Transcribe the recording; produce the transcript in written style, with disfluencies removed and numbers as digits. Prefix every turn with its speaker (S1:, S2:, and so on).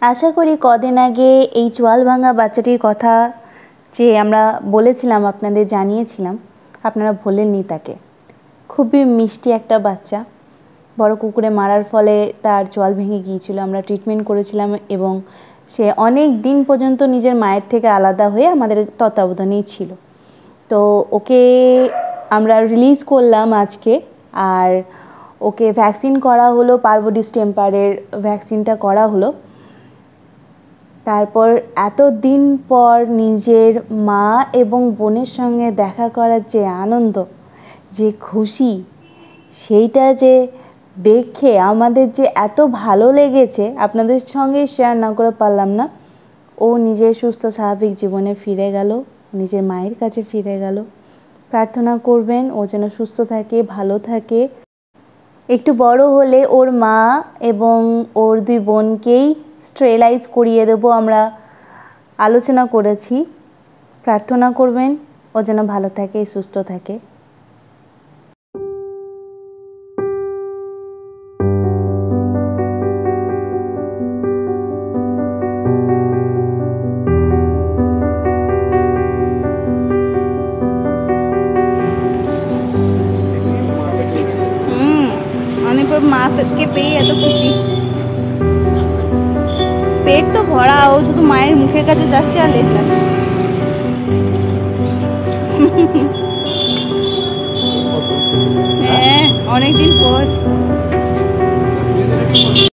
S1: আশা করি কদিন আগে এই চোয়াল ভাঙা বাচ্চাটির কথা যে আমরা বলেছিলাম, আপনাদের জানিয়েছিলাম, আপনারা ভোলেননি তাকে। খুবই মিষ্টি একটা বাচ্চা, বড় কুকুরে মারার ফলে তার চোয়াল ভেঙে গিয়েছিল। আমরা ট্রিটমেন্ট করেছিলাম এবং সে অনেক দিন পর্যন্ত নিজের মায়ের থেকে আলাদা হয়ে আমাদের তত্ত্বাবধানেই ছিল। তো ওকে আমরা রিলিজ করলাম আজকে, আর ওকে ভ্যাকসিন করা হলো, পারভোডিস টেম্পারের ভ্যাকসিনটা করা হলো। তারপর এতদিন পর নিজের মা এবং বোনের সঙ্গে দেখা করার যে আনন্দ, যে খুশি, সেইটা যে দেখে আমাদের যে এত ভালো লেগেছে, আপনাদের সঙ্গে শেয়ার না করে পারলাম না। ও নিজের সুস্থ স্বাভাবিক জীবনে ফিরে গেল, নিজের মায়ের কাছে ফিরে গেল। প্রার্থনা করবেন ও যেন সুস্থ থাকে, ভালো থাকে। একটু বড় হলে ওর মা এবং ওর 2 বোনকেই স্টেরিলাইজ করিয়ে দেবো, আমরা আলোচনা করেছি। প্রার্থনা করবেন ও যেন ভালো থাকে, সুস্থ থাকে। অনেকবার মাকে পেয়ে এত খুশি, পেট তো ভরা, ও শুধু মায়ের মুখের কাছে যাচ্ছে আর লেট যাচ্ছে। হ্যাঁ, অনেকদিন পর।